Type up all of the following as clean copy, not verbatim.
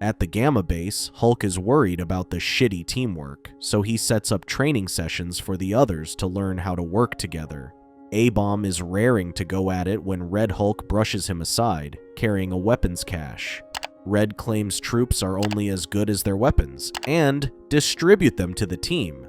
At the Gamma base, Hulk is worried about the shitty teamwork, so he sets up training sessions for the others to learn how to work together. A-Bomb is raring to go at it when Red Hulk brushes him aside, carrying a weapons cache. Red claims troops are only as good as their weapons, and distribute them to the team.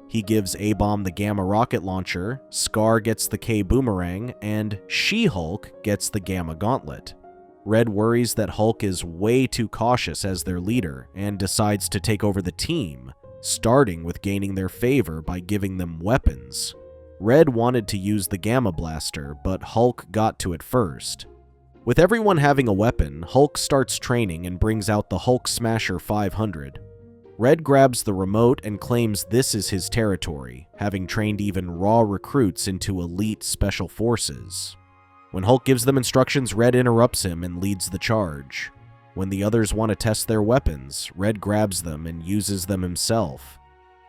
He gives A-Bomb the Gamma rocket launcher, Scar gets the K-Boomerang, and She-Hulk gets the Gamma gauntlet. Red worries that Hulk is way too cautious as their leader and decides to take over the team, starting with gaining their favor by giving them weapons. Red wanted to use the Gamma Blaster, but Hulk got to it first. With everyone having a weapon, Hulk starts training and brings out the Hulk Smasher 500. Red grabs the remote and claims this is his territory, having trained even raw recruits into elite special forces. When Hulk gives them instructions, Red interrupts him and leads the charge. When the others want to test their weapons, Red grabs them and uses them himself.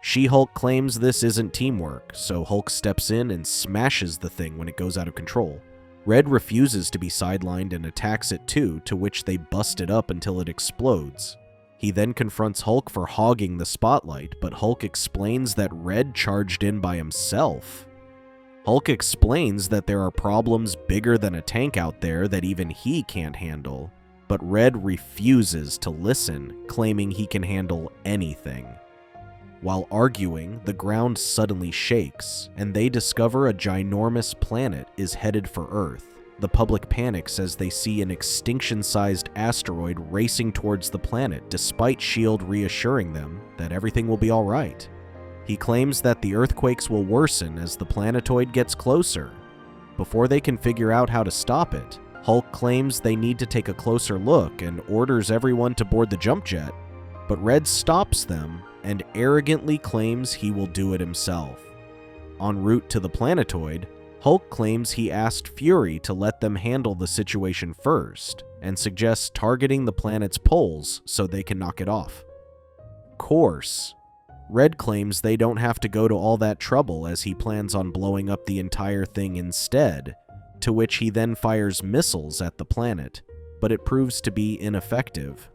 She-Hulk claims this isn't teamwork, so Hulk steps in and smashes the thing when it goes out of control. Red refuses to be sidelined and attacks it too, to which they bust it up until it explodes. He then confronts Hulk for hogging the spotlight, but Hulk explains that Red charged in by himself. Hulk explains that there are problems bigger than a tank out there that even he can't handle, but Red refuses to listen, claiming he can handle anything. While arguing, the ground suddenly shakes, and they discover a ginormous planet is headed for Earth. The public panics as they see an extinction-sized asteroid racing towards the planet, despite S.H.I.E.L.D. reassuring them that everything will be alright. He claims that the earthquakes will worsen as the planetoid gets closer. Before they can figure out how to stop it, Hulk claims they need to take a closer look and orders everyone to board the jump jet, but Red stops them and arrogantly claims he will do it himself. En route to the planetoid, Hulk claims he asked Fury to let them handle the situation first, and suggests targeting the planet's poles so they can knock it off. Course. Red claims they don't have to go to all that trouble as he plans on blowing up the entire thing instead, to which he then fires missiles at the planet, but it proves to be ineffective.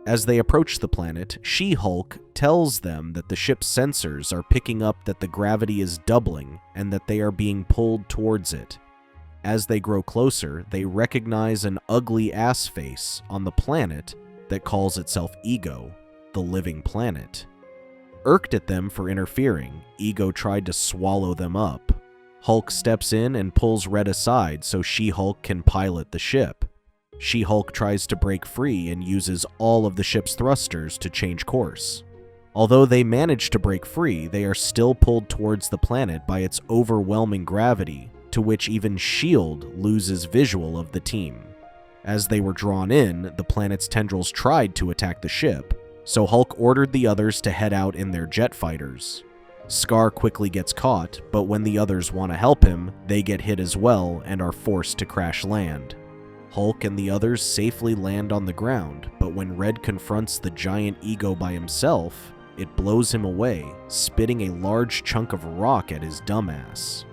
As they approach the planet, She-Hulk tells them that the ship's sensors are picking up that the gravity is doubling and that they are being pulled towards it. As they grow closer, they recognize an ugly ass face on the planet that calls itself Ego, the living planet. Irked at them for interfering, Ego tried to swallow them up. Hulk steps in and pulls Red aside so She-Hulk can pilot the ship. She-Hulk tries to break free and uses all of the ship's thrusters to change course. Although they manage to break free, they are still pulled towards the planet by its overwhelming gravity, to which even S.H.I.E.L.D. loses visual of the team. As they were drawn in, the planet's tendrils tried to attack the ship, so Hulk ordered the others to head out in their jet fighters. Scar quickly gets caught, but when the others want to help him, they get hit as well and are forced to crash land. Hulk and the others safely land on the ground, but when Red confronts the giant Ego by himself, it blows him away, spitting a large chunk of rock at his dumbass.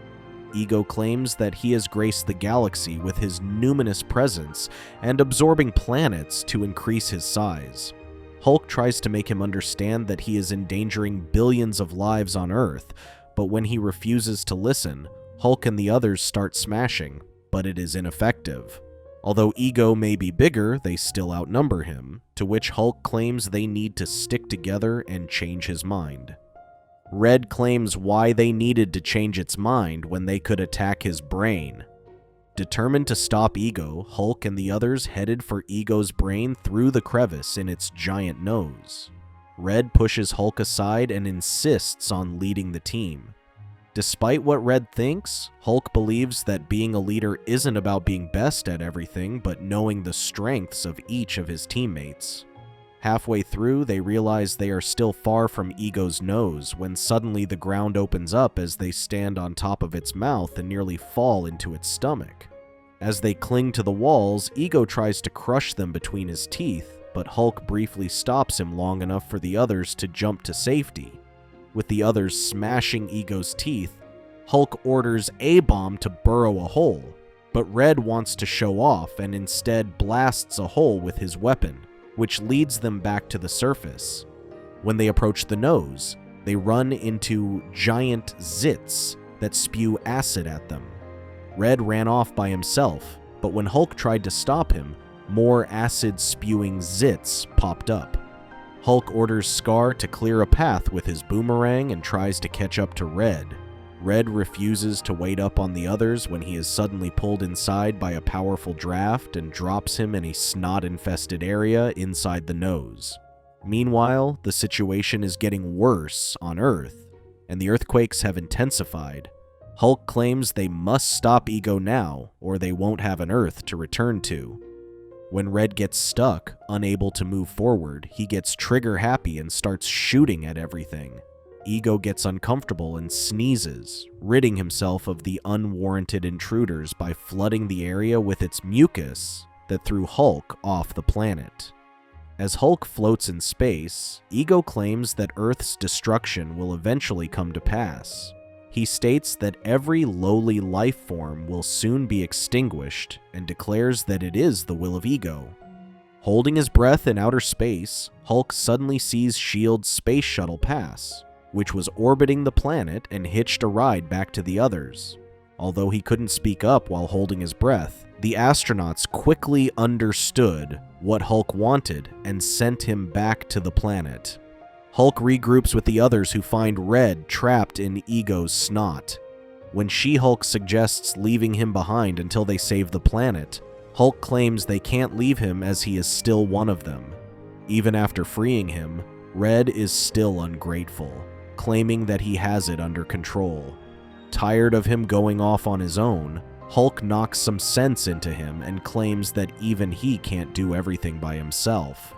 Ego claims that he has graced the galaxy with his numinous presence and absorbing planets to increase his size. Hulk tries to make him understand that he is endangering billions of lives on Earth, but when he refuses to listen, Hulk and the others start smashing, but it is ineffective. Although Ego may be bigger, they still outnumber him, to which Hulk claims they need to stick together and change his mind. Red claims why they needed to change its mind when they could attack his brain. Determined to stop Ego, Hulk and the others headed for Ego's brain through the crevice in its giant nose. Red pushes Hulk aside and insists on leading the team. Despite what Red thinks, Hulk believes that being a leader isn't about being best at everything, but knowing the strengths of each of his teammates. Halfway through, they realize they are still far from Ego's nose when suddenly the ground opens up as they stand on top of its mouth and nearly fall into its stomach. As they cling to the walls, Ego tries to crush them between his teeth, but Hulk briefly stops him long enough for the others to jump to safety. With the others smashing Ego's teeth, Hulk orders A-Bomb to burrow a hole, but Red wants to show off and instead blasts a hole with his weapon. which leads them back to the surface. When they approach the nose, they run into giant zits that spew acid at them. Red ran off by himself, but when Hulk tried to stop him, more acid-spewing zits popped up. Hulk orders Scar to clear a path with his boomerang and tries to catch up to Red. Red refuses to wait up on the others when he is suddenly pulled inside by a powerful draft and drops him in a snot-infested area inside the nose. Meanwhile, the situation is getting worse on Earth, and the earthquakes have intensified. Hulk claims they must stop Ego now, or they won't have an Earth to return to. When Red gets stuck, unable to move forward, he gets trigger-happy and starts shooting at everything. Ego gets uncomfortable and sneezes, ridding himself of the unwarranted intruders by flooding the area with its mucus that threw Hulk off the planet. As Hulk floats in space, Ego claims that Earth's destruction will eventually come to pass. He states that every lowly life form will soon be extinguished and declares that it is the will of Ego. Holding his breath in outer space, Hulk suddenly sees S.H.I.E.L.'s space shuttle pass, which was orbiting the planet and hitched a ride back to the others. Although he couldn't speak up while holding his breath, the astronauts quickly understood what Hulk wanted and sent him back to the planet. Hulk regroups with the others who find Red trapped in Ego's snot. When She-Hulk suggests leaving him behind until they save the planet, Hulk claims they can't leave him as he is still one of them. Even after freeing him, Red is still ungrateful, claiming that he has it under control. Tired of him going off on his own, Hulk knocks some sense into him and claims that even he can't do everything by himself.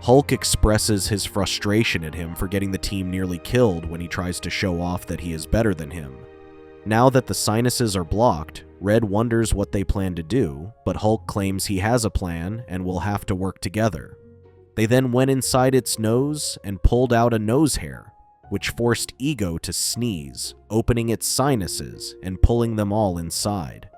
Hulk expresses his frustration at him for getting the team nearly killed when he tries to show off that he is better than him. Now that the sinuses are blocked, Red wonders what they plan to do, but Hulk claims he has a plan and will have to work together. They then went inside its nose and pulled out a nose hair, which forced Ego to sneeze, opening its sinuses and pulling them all inside.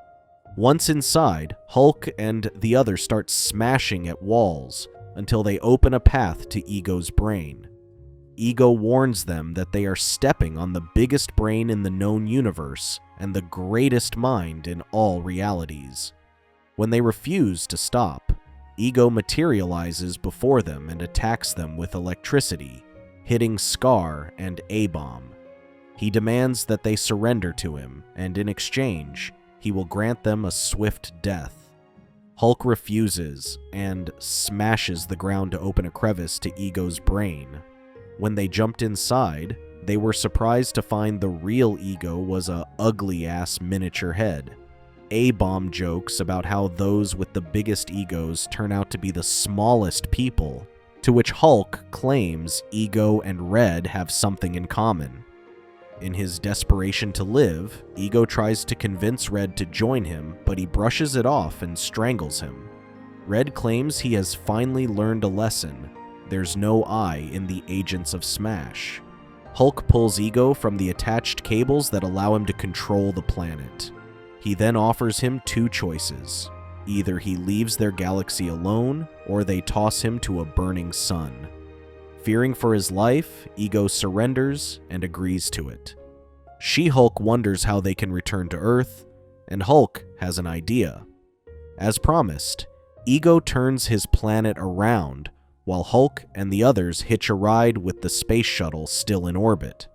Once inside, Hulk and the others start smashing at walls until they open a path to Ego's brain. Ego warns them that they are stepping on the biggest brain in the known universe and the greatest mind in all realities. When they refuse to stop, Ego materializes before them and attacks them with electricity, hitting Scar and A-Bomb. He demands that they surrender to him, and in exchange, he will grant them a swift death. Hulk refuses and smashes the ground to open a crevice to Ego's brain. When they jumped inside, they were surprised to find the real Ego was a ugly-ass miniature head. A-Bomb jokes about how those with the biggest egos turn out to be the smallest people, to which Hulk claims Ego and Red have something in common. In his desperation to live, Ego tries to convince Red to join him, but he brushes it off and strangles him. Red claims he has finally learned a lesson. There's no I in the Agents of Smash. Hulk pulls Ego from the attached cables that allow him to control the planet. He then offers him two choices. Either he leaves their galaxy alone, or they toss him to a burning sun. Fearing for his life, Ego surrenders and agrees to it. She-Hulk wonders how they can return to Earth, and Hulk has an idea. As promised, Ego turns his planet around, while Hulk and the others hitch a ride with the space shuttle still in orbit.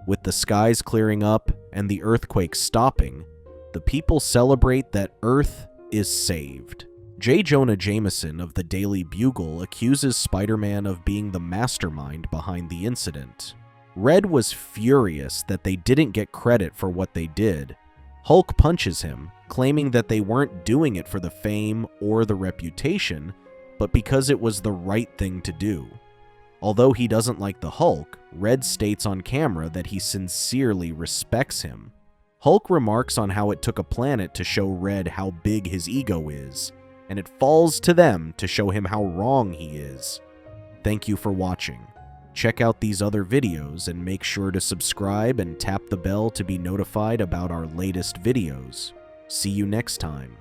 With the skies clearing up and the earthquake stopping, the people celebrate that Earth is saved. J. Jonah Jameson of the Daily Bugle accuses Spider-Man of being the mastermind behind the incident. Red was furious that they didn't get credit for what they did. Hulk punches him, claiming that they weren't doing it for the fame or the reputation, but because it was the right thing to do. Although he doesn't like the Hulk, Red states on camera that he sincerely respects him. Hulk remarks on how it took a planet to show Red how big his ego is, and it falls to them to show him how wrong he is. Thank you for watching. Check out these other videos and make sure to subscribe and tap the bell to be notified about our latest videos. See you next time.